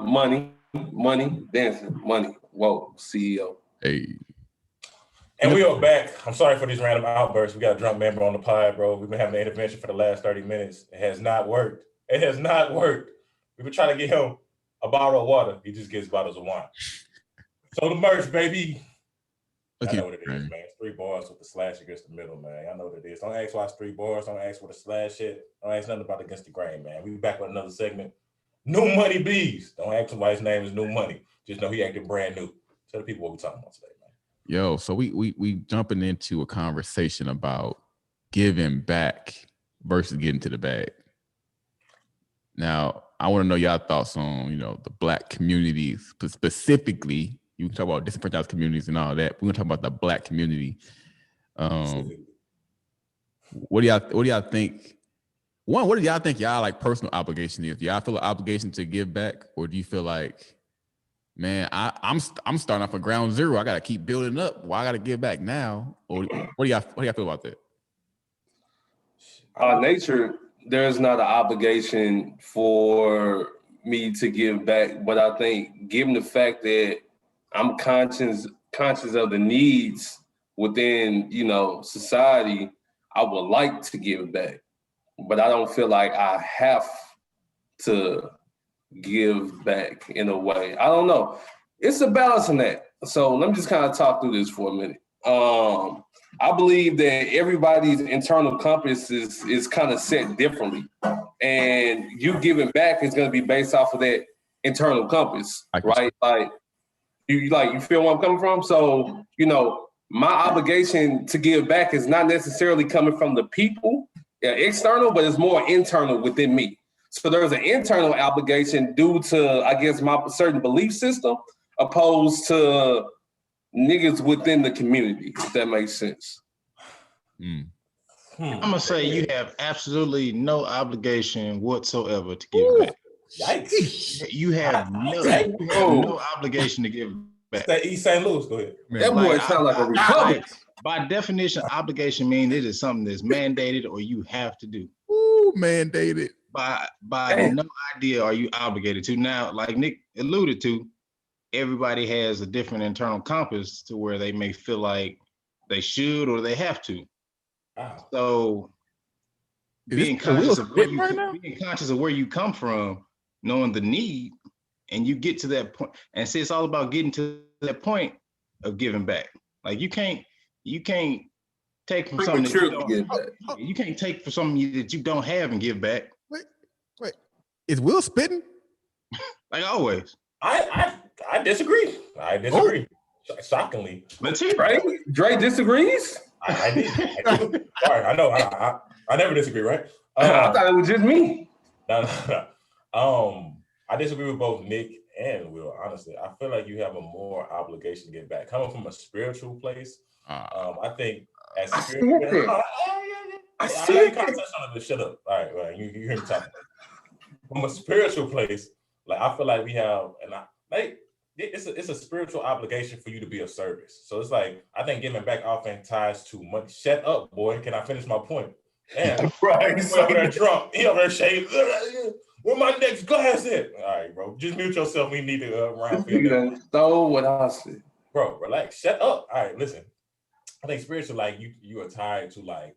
money, dancing, money. Whoa, CEO. Hey. And we are back. I'm sorry for these random outbursts. We got a drunk member on the pod, bro. We've been having an intervention for the last 30 minutes. It has not worked. It has not worked. We've been trying to get him a bottle of water. He just gets bottles of wine. So the merch, baby. I know what it is, man. It's 3 bars with the slash against the middle, man. I know what it is. Don't ask why it's 3 bars. Don't ask what the slash is. Don't ask nothing about against the grain, man. We back with another segment. New Money Bees. Don't ask him why his name is New Money. Just know he acted brand new. Tell the people what we're talking about today, man. Yo, so we jumping into a conversation about giving back versus getting to the bag. Now, I want to know y'all thoughts on, the Black communities, specifically. You can talk about disenfranchised communities and all that. We're gonna talk about the Black community. What do y'all think? One, what do y'all think y'all like personal obligation is? Do y'all feel an obligation to give back, or do you feel like, man, I'm starting off at ground zero. I gotta keep building up. Why I gotta give back now? Or what do y'all feel about that? Nature, there's not an obligation for me to give back, but I think given the fact that I'm conscious of the needs within, society, I would like to give back, but I don't feel like I have to give back in a way. I don't know. It's a balance in that. So let me just kind of talk through this for a minute. I believe that everybody's internal compass is kind of set differently, and you giving back is going to be based off of that internal compass, right? Like you feel where I'm coming from? So, my obligation to give back is not necessarily coming from the people, external, but it's more internal within me. So there's an internal obligation due to, I guess, my certain belief system, opposed to niggas within the community, if that makes sense. I'm gonna say you have absolutely no obligation whatsoever to give back. Yikes! You have no obligation to give back. That East St. Louis, go ahead. That boy sound like a Republican. By definition, obligation means it is something that's mandated or you have to do. Ooh, mandated. By no idea are you obligated to. Now, like Nick alluded to, everybody has a different internal compass to where they may feel like they should or they have to. Wow. So being conscious of where you come from, knowing the need, and you get to that point, and see, it's all about getting to that point of giving back. Like you can't take from something that you can't take from something that you don't have and give back. Wait. Is Will spitting? Like always. I disagree. Shockingly. Let's hear Dre disagrees? I did. Sorry, I know. I never disagree, right? I thought it was just me. No. I disagree with both Nick and Will, honestly. I feel like you have a more obligation to get back. Coming from a spiritual place, I think as spiritual... I see. Shut up. All right, you hear me talking. From a spiritual place, like I feel like we have, it's a spiritual obligation for you to be of service. So it's like, I think giving back often ties to money. Shut up, boy. Can I finish my point? Damn. Right. He's over there drunk. He over there shaving. Where my next glass at? All right, bro. Just mute yourself. We need to round field. So what I said. Bro, relax. Shut up. All right, listen. I think spiritual, like you are tired to like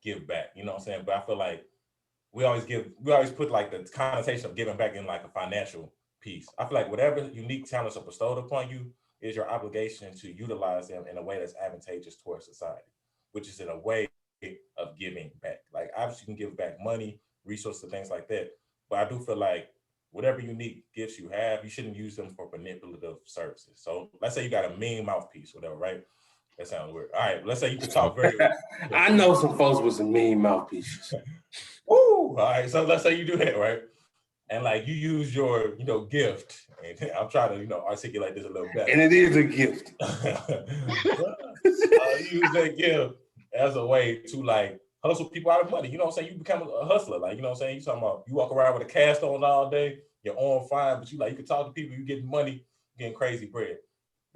give back. You know what I'm saying? But I feel like we always put like the connotation of giving back in like a financial piece. I feel like whatever unique talents are bestowed upon you is your obligation to utilize them in a way that's advantageous towards society, which is in a way of giving back. Like obviously you can give back money, resources, things like that. But I do feel like whatever unique gifts you have, you shouldn't use them for manipulative services. So let's say you got a mean mouthpiece, whatever, right? That sounds weird. All right, let's say you can talk very well. I know some folks with some mean mouthpieces. Woo! All right, so let's say you do that, right? And like you use your, gift. And I'm trying to, articulate this a little better. And it is a gift. Use that gift as a way to like hustle people out of money. You know what I'm saying? You become a hustler. Like, you know what I'm saying? You talking about you walk around with a cast on all day, you're on fire, but you can talk to people, you getting money, getting crazy bread.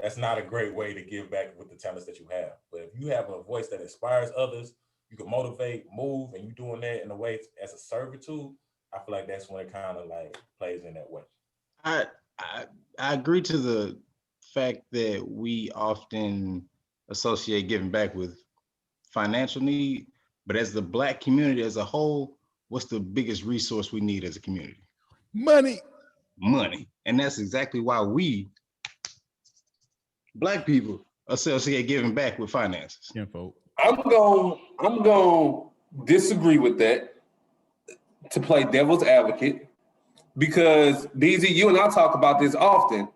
That's not a great way to give back with the talents that you have. But if you have a voice that inspires others, you can motivate, move, and you doing that in a way as a servitude, I feel like that's when it kind of like plays in that way. I I agree to the fact that we often associate giving back with financial need, but as the Black community as a whole, what's the biggest resource we need as a community? Money. Money. And that's exactly why we, Black people, associate giving back with finances. Kinfolk. I'm going to disagree with that to play devil's advocate, because DZ, you and I talk about this often.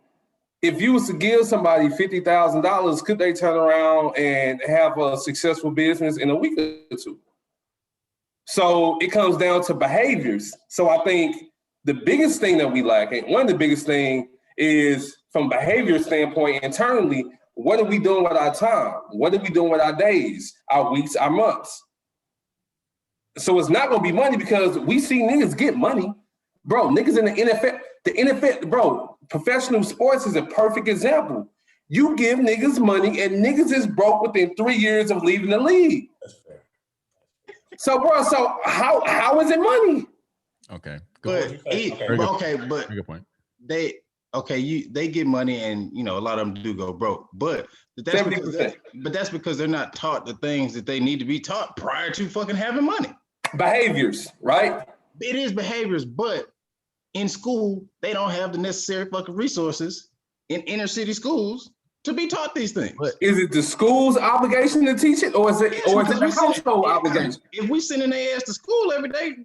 If you was to give somebody $50,000, could they turn around and have a successful business in a week or two? So it comes down to behaviors. So I think the biggest thing that we lack, and one of the biggest thing is from behavior standpoint internally, what are we doing with our time? What are we doing with our days, our weeks, our months? So it's not gonna be money, because we see niggas get money. Bro, niggas in the NFL, bro, professional sports is a perfect example. You give niggas money and niggas is broke within 3 years of leaving the league. That's fair. So, bro, so how is it money? Okay. But but Good point. they get money, and a lot of them do go broke. But that's because they're not taught the things that they need to be taught prior to fucking having money. Behaviors, right? It is behaviors, but in school, they don't have the necessary fucking resources in inner city schools to be taught these things. But Is it the school's obligation to teach it, or is it the household obligation? If we sending their ass to school every day,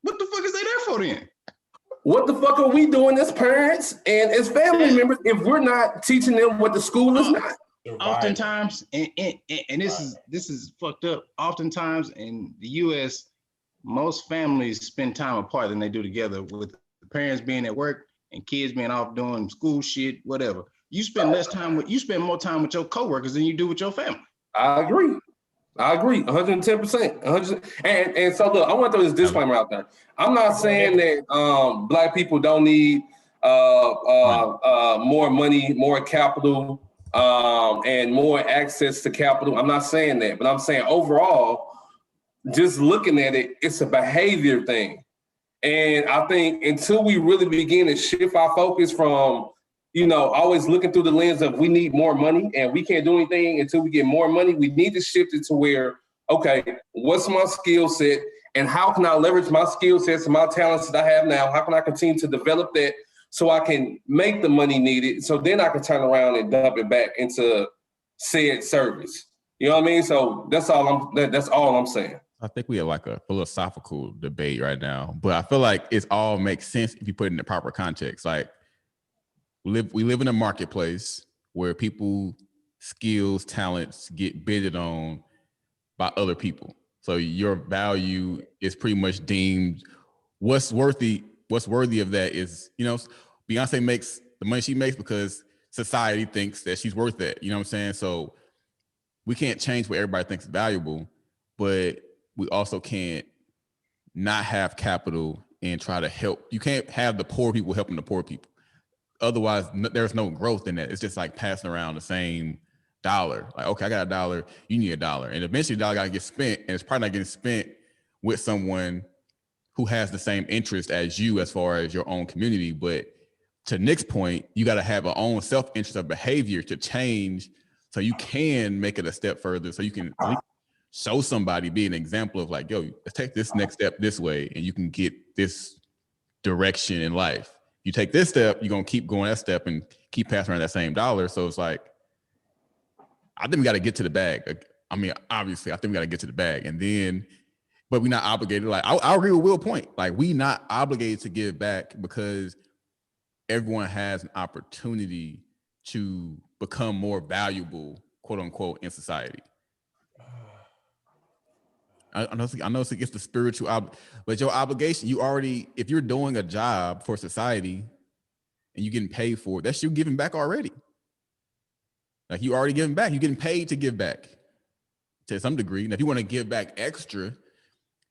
what the fuck is they there for then? What the fuck are we doing as parents and as family members if we're not teaching them what the school is not? Oftentimes, and this is fucked up. Oftentimes in the U.S., most families spend time apart than they do together, with the parents being at work and kids being off doing school shit, whatever. You spend more time with your coworkers than you do with your family. I agree, 110%. And so look, I want to throw this disclaimer out there. I'm not saying that Black people don't need more money, more capital, and more access to capital. I'm not saying that, but I'm saying overall, just looking at it, it's a behavior thing. And I think until we really begin to shift our focus from, always looking through the lens of we need more money and we can't do anything until we get more money, we need to shift it to where, okay, what's my skill set and how can I leverage my skill sets and my talents that I have now? How can I continue to develop that so I can make the money needed, so then I can turn around and dump it back into said service? You know what I mean? So that's all I'm saying. I think we have like a philosophical debate right now, but I feel like it all makes sense if you put it in the proper context. Like we live in a marketplace where people skills, talents get bidded on by other people. So your value is pretty much deemed what's worthy of that is, Beyonce makes the money she makes because society thinks that she's worth that. You know what I'm saying? So we can't change what everybody thinks is valuable, but we also can't not have capital and try to help. You can't have the poor people helping the poor people. Otherwise, there's no growth in that. It's just like passing around the same dollar. Like, okay, I got $1, you need $1. And eventually the dollar got to get spent, and it's probably not getting spent with someone who has the same interest as you as far as your own community. But to Nick's point, you got to have an own self-interest of behavior to change so you can make it a step further, so you can at least show somebody, be an example of like, yo, let's take this next step this way, and you can get this direction in life. You take this step, you're going to keep going that step and keep passing around that same dollar. So it's like, I think we got to get to the bag. I mean, obviously, I think we got to get to the bag. And then, but we're not obligated. Like, I agree with Will's point. Like, we not obligated to give back because everyone has an opportunity to become more valuable, quote unquote, in society. I know it's against the spiritual, but your obligation, if you're doing a job for society and you're getting paid for it, that's you giving back already. Like, you already giving back. You're getting paid to give back to some degree. And if you want to give back extra,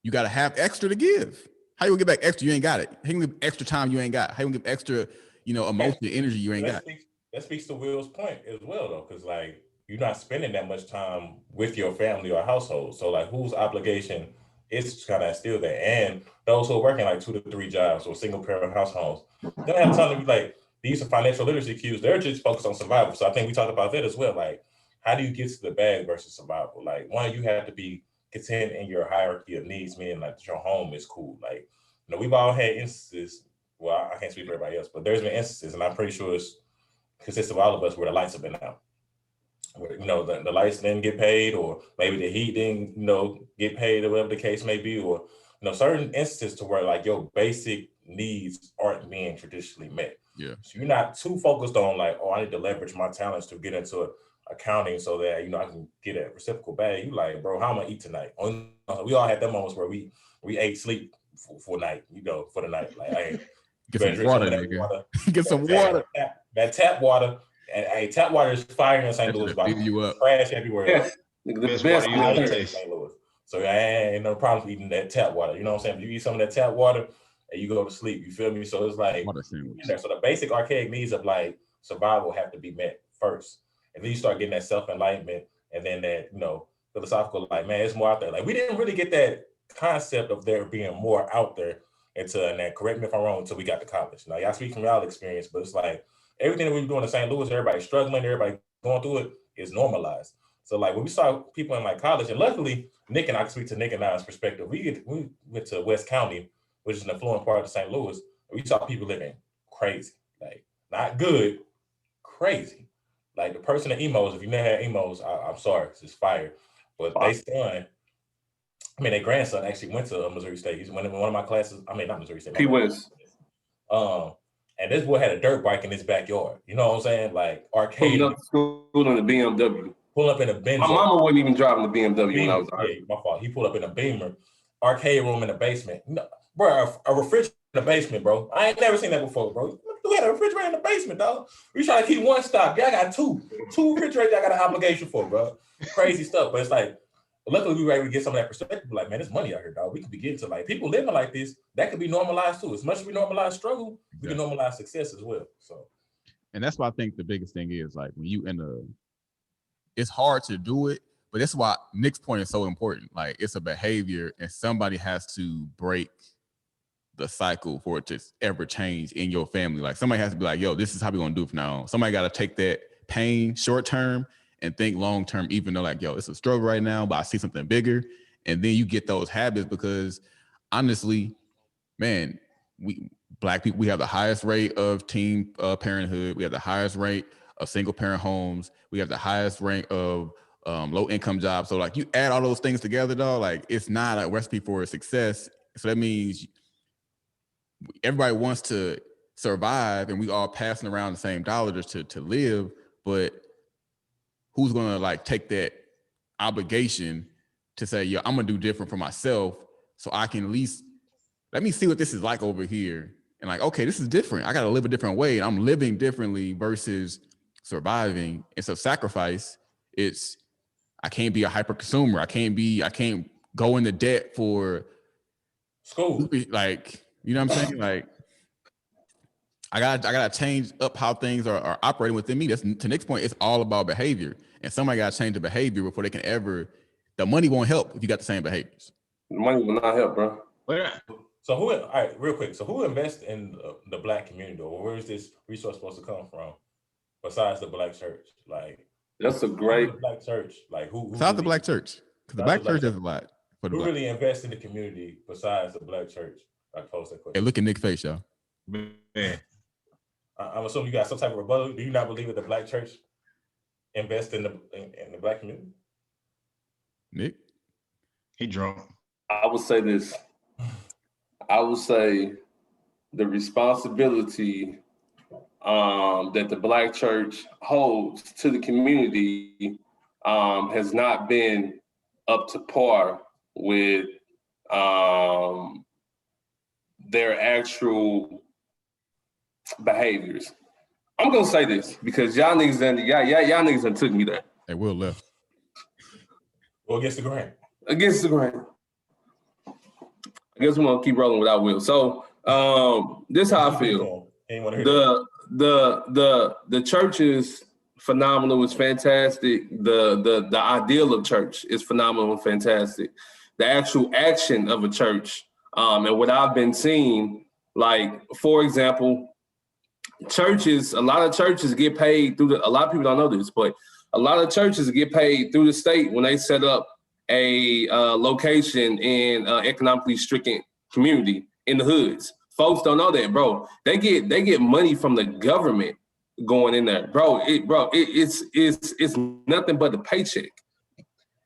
you got to have extra to give. How you gonna give back extra? You ain't got it. How you gonna give extra time? You ain't got. How you gonna give extra, emotion, energy? You ain't got. That speaks to Will's point as well, though, because like, you're not spending that much time with your family or household. So like, whose obligation it's kind of still there. And those who are working like 2 to 3 jobs or single parent households, they have time to be like, these are financial literacy cues. They're just focused on survival. So I think we talked about that as well. Like, how do you get to the bag versus survival? Like, one, you have to be content in your hierarchy of needs, meaning like your home is cool. Like, you know, we've all had instances. Well, I can't speak for everybody else, but there's been instances, and I'm pretty sure it's consistent with all of us, where the lights have been out. Where, you know, the lights didn't get paid, or maybe the heat didn't, you know, get paid, or whatever the case may be, or, you know, certain instances to where like your basic needs aren't being traditionally met. Yeah. So you're not too focused on like, oh, I need to leverage my talents to get into accounting so that, you know, I can get a reciprocal bag. You like, bro, how am I gonna eat tonight? We all had them moments where we ate sleep for night, you know, for the night. Like, hey, Get some water, nigga. Get some water. That tap water. And hey, tap water is fire in St. Louis. Fill you up. Trash everywhere. Yeah. The Best best water you ever water. taste. St. Louis. So I ain't no problem eating that tap water. You know what I'm saying? If you eat some of that tap water and you go to sleep, you feel me? So it's like, Water sandwich. so the basic archaic needs of like survival have to be met first. And then you start getting that self-enlightenment, and then that, you know, philosophical, like, man, it's more out there. Like, we didn't really get that concept of there being more out there until, and then correct me if I'm wrong, until we got to college. Now, y'all speak from y'all experience, but it's like everything that we were doing in St. Louis, everybody struggling, everybody going through it, is normalized. So like when we saw people in like college, and luckily Nick and I can speak to Nick and I's perspective. We went to West County, which is an affluent part of St. Louis. We saw people living crazy, like not good, crazy. Like the person at Emos, if you never had Emos, I'm sorry, it's just fire. But they son, their grandson actually went to Missouri State. He's went in one of my classes. I mean, not Missouri State. He was. And this boy had a dirt bike in his backyard. You know what I'm saying? Like arcade. Pulling up to school in the BMW. Pull up in a Benz. My mama wasn't even driving the BMW when I was Yeah, my fault. He pulled up in a Beamer, arcade room in the basement. No, bro, a refrigerator in the basement, bro. I ain't never seen that before, bro. We had a refrigerator in the basement, dog. We trying to keep one stock. Y'all got two refrigerators. I got an obligation for, bro. Crazy stuff. But it's like, luckily we were able to get some of that perspective. Like, man, there's money out here, dog. We could be getting to like people living like this. That could be normalized too. As much as we normalize struggle, we can normalize success as well. So, and that's why I think the biggest thing is like when you it's hard to do it, but that's why Nick's point is so important. Like it's a behavior, and somebody has to break the cycle for it to ever change in your family. Like somebody has to be like, yo, this is how we're gonna do it from now on. Somebody got to take that pain short term and think long term, even though like, yo, it's a struggle right now, but I see something bigger. And then you get those habits because honestly, man, we Black people, we have the highest rate of teen parenthood. We have the highest rate of single parent homes. We have the highest rank of low income jobs. So like you add all those things together, though, like it's not a recipe for success. So that means everybody wants to survive, and we all passing around the same dollars to live. But who's gonna like take that obligation to say, yo, I'm gonna do different for myself, so I can at least let me see what this is like over here. And like, okay, this is different. I gotta live a different way. And I'm living differently versus surviving. It's a sacrifice. It's I can't be a hyper consumer. I can't go into debt for school. Like, you know what I'm saying? Like I gotta change up how things are operating within me. That's to Nick's point, it's all about behavior. And somebody gotta change the behavior before they can the money won't help if you got the same behaviors. The money will not help, bro. So all right, real quick. So who invests in the Black community, or where is this resource supposed to come from besides the Black church? Like that's a great Black church. Like who besides really, the Black church? Because the Black church does a lot. For the who Black. Really invests in the community besides the Black church? I pose that question. Hey, look at Nick's face, y'all. Man. I'm assuming you got some type of rebuttal. Do you not believe that the Black church invests in the Black community? Nick? He drunk. I would say this. I would say the responsibility that the Black church holds to the community has not been up to par with their actual behaviors. I'm gonna say this because y'all niggas done took me there. Hey, Will left. Well, against the grain. Against the grain. I guess we're gonna keep rolling without Will. So this is how I feel. The church is phenomenal. It's fantastic. The ideal of church is phenomenal and fantastic. the actual action of a church. And what I've been seeing, like, for example, a lot of churches get paid through a lot of people don't know this, but a lot of churches get paid through the state when they set up a location in economically stricken community in the hoods. Folks don't know that, bro. They get money from the government going in there, bro. It's nothing but the paycheck.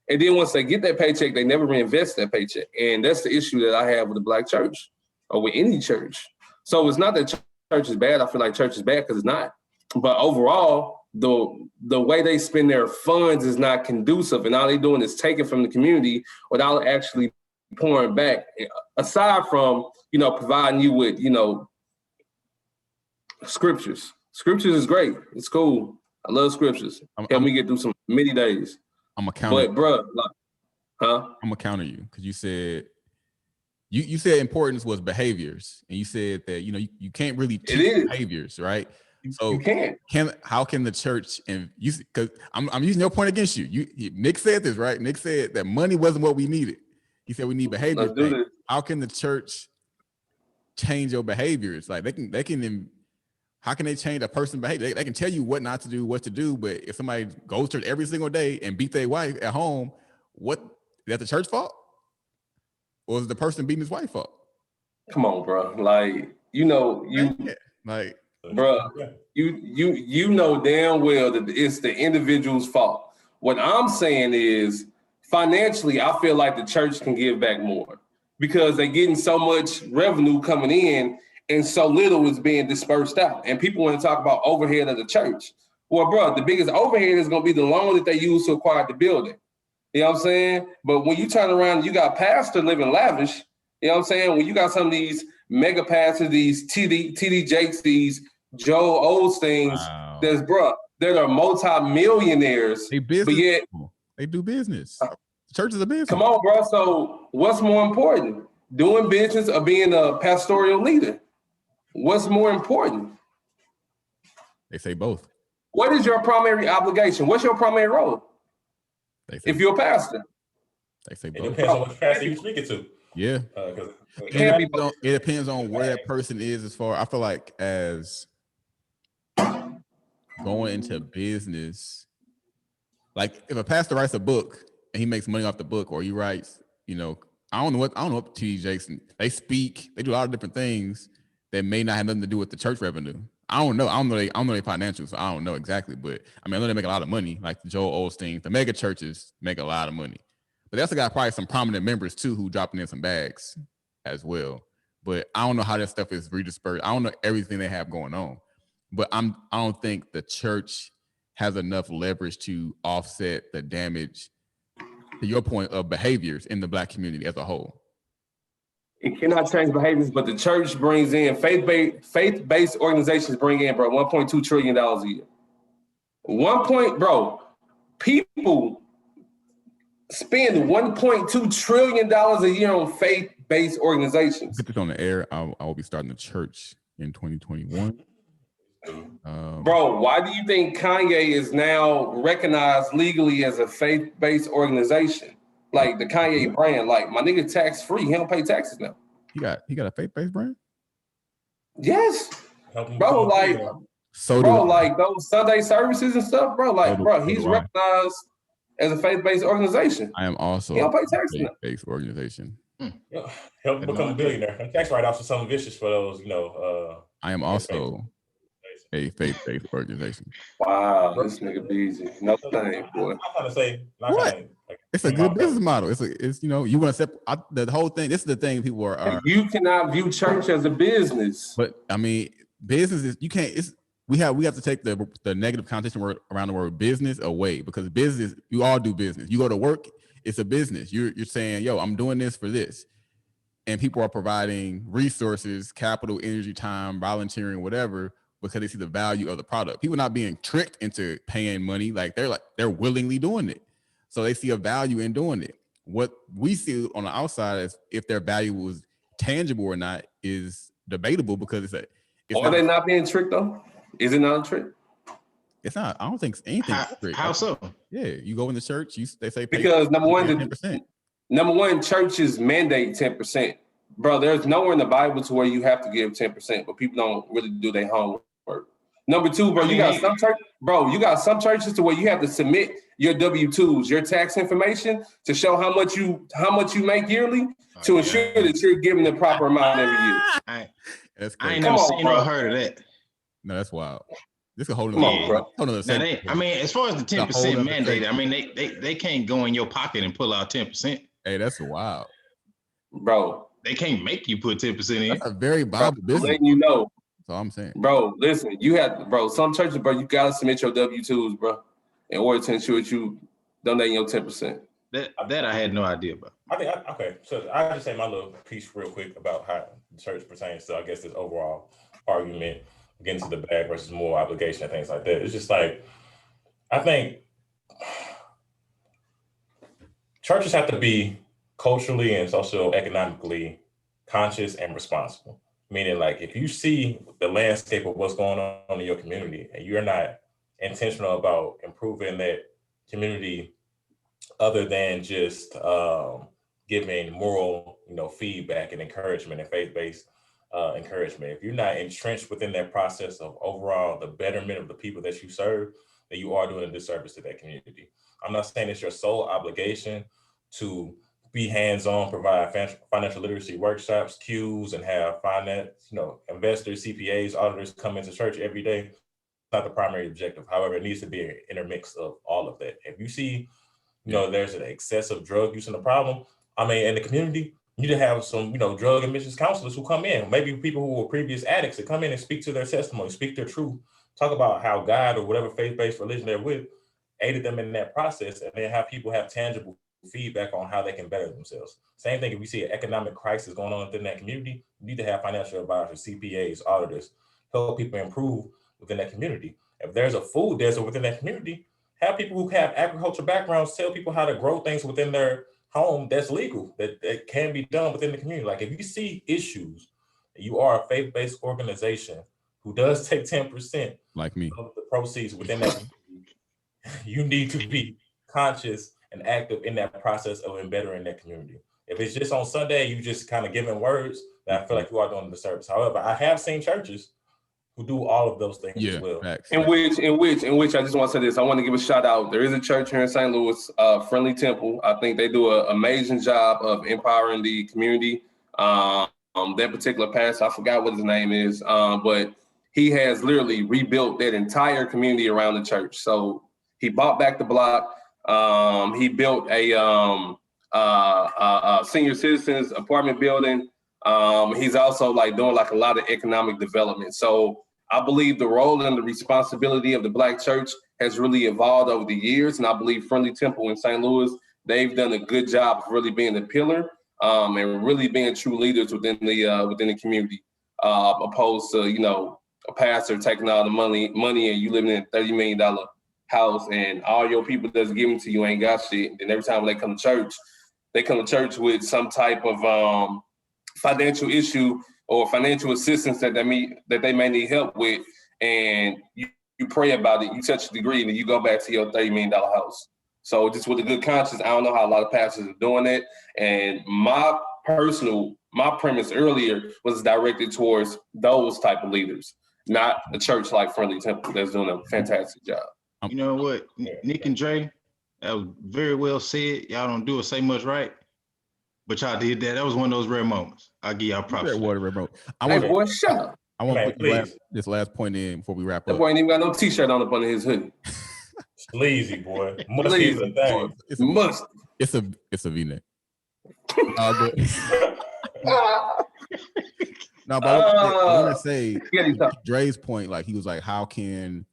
And then once they get that paycheck, they never reinvest that paycheck. And that's the issue that I have with the Black church or with any church. So it's not that church is bad. I feel like church is bad because it's not. But overall, the way they spend their funds is not conducive. And all they're doing is taking from the community without actually pouring back. Aside from, providing you with, scriptures. Scriptures is great. It's cool. I love scriptures. Help me get through some many days. I'm a counter. But bro, I'm gonna counter you because you said you said importance was behaviors, and you said that you can't really teach behaviors, right? So you can't. How can the church and you? Because I'm using your point against you. Nick said this, right? Nick said that money wasn't what we needed. He said we need behaviors. How can the church change your behaviors? Like they can. How can they change a person's behavior? They can tell you what not to do, what to do, but if somebody goes to church every single day and beat their wife at home, is that the church fault? Or is the person beating his wife fault? Come on, bro. Bro, you know damn well that it's the individual's fault. What I'm saying is financially, I feel like the church can give back more because they're getting so much revenue coming in and so little is being dispersed out. And people want to talk about overhead of the church. Well, bro, the biggest overhead is going to be the loan that they use to acquire the building. You know what I'm saying? But when you turn around and you got pastors living lavish, you know what I'm saying? When you got some of these mega pastors, these TD Jakes, these Joe Osteens, that are multi-millionaires. They business. But yet, they do business. Church is a business. Come on, bro. So what's more important? Doing business or being a pastoral leader? What's more important? They say both. What is your primary obligation? What's your primary role? If you're a pastor. They say both. It depends on which pastor you're speaking to. Yeah. It depends on where that person is as far. I feel like as going into business, like if a pastor writes a book and he makes money off the book, or he writes, I don't know what TD Jakes, they speak, they do a lot of different things that may not have nothing to do with the church revenue. I don't know their financials, so I don't know exactly, but I know they make a lot of money, like the Joel Osteen. The mega churches make a lot of money. But they also got probably some prominent members too who dropping in some bags as well. But I don't know how that stuff is redispersed. I don't know everything they have going on. But I don't think the church has enough leverage to offset the damage, to your point, of behaviors in the Black community as a whole. It cannot change behaviors, but the church brings in faith-based organizations bring in, bro, $1.2 trillion a year. People spend $1.2 trillion a year on faith-based organizations. Get this on the air. I will be starting a church in 2021. Bro, why do you think Kanye is now recognized legally as a faith-based organization? Like the Kanye brand, like my nigga tax-free, he don't pay taxes now. He got a faith-based brand? Yes. Bro, like those Sunday services and stuff, bro. Like, he's recognized as a faith-based organization. I am also he don't pay taxes a faith-based organization. Help him become a billionaire. Tax write-offs are something vicious for those, I am also a faith-based organization. Wow, this nigga busy. No thing, boy. I'm trying to say, it's a good business model. It's you want to separate the whole thing. This is the thing people are. You cannot view church as a business. But I mean, business is you can't. We have to take the negative connotation word around the word business away, because business, you all do business. You go to work, it's a business. You're saying, yo, I'm doing this for this, and people are providing resources, capital, energy, time, volunteering, whatever, because they see the value of the product. People not being tricked into paying money. They're willingly doing it. So they see a value in doing it. What we see on the outside is if their value was tangible or not is debatable, because are they not being tricked though? Is it not a trick? It's not. I don't think anything. How so? Yeah, you go in the church. They say because number one, 10%. Number one, churches mandate 10%. Bro, there's nowhere in the Bible to where you have to give 10%, but people don't really do their homework. Number two, bro, you got some churches to where you have to submit your W-2s, your tax information to show how much you make yearly to ensure that you're giving the proper amount every year. I That's ain't crazy. never seen or heard of that. No, that's wild. This is a whole Come on, bro. Hold on a Now second. I mean, as far as the 10% whole other mandate, thing. I mean, they can't go in your pocket and pull out 10%. Hey, that's wild. Bro, They can't make you put 10% in. That's a very viable I'm business. letting you know. That's all I'm saying. Bro, listen, some churches, bro, you gotta submit your W-2s, bro, in order to ensure that you donate your 10%. That I had no idea about. Okay, so I just say my little piece real quick about how the church pertains to, I guess, this overall argument, getting to the bag versus moral obligation and things like that. It's just like, I think churches have to be culturally and socioeconomically conscious and responsible. Meaning, like, if you see the landscape of what's going on in your community and you're not intentional about improving that community other than just giving moral, feedback and encouragement and faith-based encouragement, if you're not entrenched within that process of overall the betterment of the people that you serve, then you are doing a disservice to that community. I'm not saying it's your sole obligation to be hands-on, provide financial literacy workshops, queues, and have finance, investors, CPAs, auditors come into church every day. It's not the primary objective. However, it needs to be an intermix of all of that. If you see, there's an excessive drug use in the problem, in the community, you need to have some, drug admissions counselors who come in, maybe people who were previous addicts that come in and speak to their testimony, speak their truth, talk about how God or whatever faith-based religion they're with aided them in that process, and then have people have tangible feedback on how they can better themselves. Same thing if we see an economic crisis going on within that community, you need to have financial advisors, CPAs, auditors, help people improve within that community. If there's a food desert within that community, have people who have agriculture backgrounds tell people how to grow things within their home that's legal, that can be done within the community. Like, if you see issues, you are a faith-based organization who does take 10% like me of the proceeds within that community, you need to be conscious and active in that process of bettering that community. If it's just on Sunday, you just kind of giving words, then I feel like you are doing the service. However, I have seen churches who do all of those things as well. Facts. In which I just want to say this. I want to give a shout out. There is a church here in St. Louis, Friendly Temple. I think they do an amazing job of empowering the community. That particular pastor, I forgot what his name is, but he has literally rebuilt that entire community around the church. So he bought back the block. He built a senior citizens apartment building. He's also doing a lot of economic development. So I believe the role and the responsibility of the Black church has really evolved over the years. And I believe Friendly Temple in St. Louis, they've done a good job of really being the pillar and really being true leaders within the community, opposed to, a pastor taking all the money and you living in a $30 million house and all your people that's given to you ain't got shit. And every time they come to church with some type of financial issue or financial assistance that they may need help with, and you pray about it, you touch the degree, and then you go back to your $30 million house. So just with a good conscience, I don't know how a lot of pastors are doing that. And my premise earlier was directed towards those type of leaders, not a church like Friendly Temple that's doing a fantastic job. You know what, Nick and Dre, that was very well said. Y'all don't do or say much right, but y'all did that. That was one of those rare moments. I'll give y'all props. Hey, boy, shut up. I want to put this last point in before we wrap That up. boy ain't even got no T-shirt on up under his hoodie. Sleazy, boy. Musty is a thing. It's a V-neck. No, but I want to say Dre's point, he was like, how can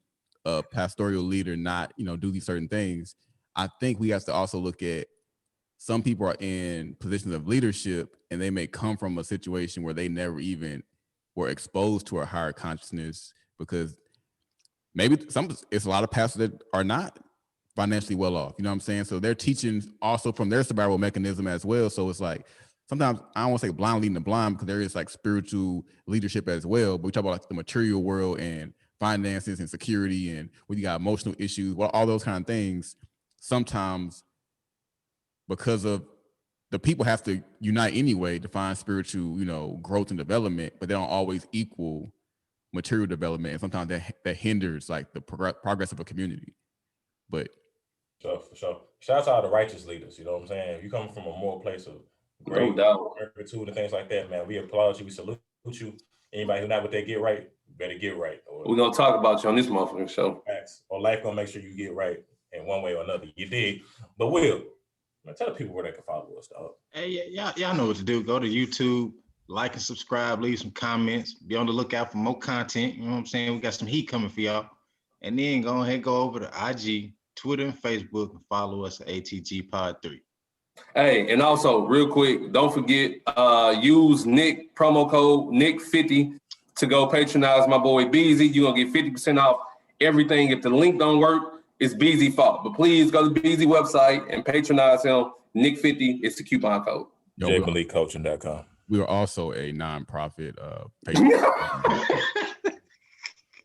a pastoral leader not, do these certain things? I think we have to also look at some people are in positions of leadership and they may come from a situation where they never even were exposed to a higher consciousness, because maybe it's a lot of pastors that are not financially well off. You know what I'm saying? So they're teaching also from their survival mechanism as well. So it's sometimes I don't want to say blind leading the blind, because there is spiritual leadership as well. But we talk about the material world and finances and security, and when you got emotional issues, all those kind of things, sometimes because of the people have to unite anyway to find spiritual, you know, growth and development, but they don't always equal material development, and sometimes that hinders like the progress of a community. But So for sure, shout out to all the righteous leaders. You know what I'm saying? If you come from a moral place of No great doubt. gratitude and things like that, man, we applaud you. We salute you. Anybody who not what they get right, better get right. We're gonna talk about you on this motherfucking show. Or life gonna make sure you get right in one way or another. You dig? But Will, man, tell the people where they can follow us, dog. Hey, y'all know what to do. Go to YouTube, like and subscribe, leave some comments. Be on the lookout for more content. You know what I'm saying? We got some heat coming for y'all. And then go ahead, go over to IG, Twitter, and Facebook, and follow us at ATG Pod 3. Hey, and also real quick, don't forget, use Nick promo code Nick50 to go patronize my boy Beezy. You're gonna get 50% off everything. If the link don't work, it's Beezy fault. But please go to the Beezy website and patronize him. Nick50 is the coupon code. JMalikCoaching.com. we are also a nonprofit.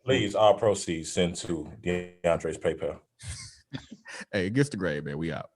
Please, all proceeds send to DeAndre's PayPal. Hey, it gets the grade, man. We out.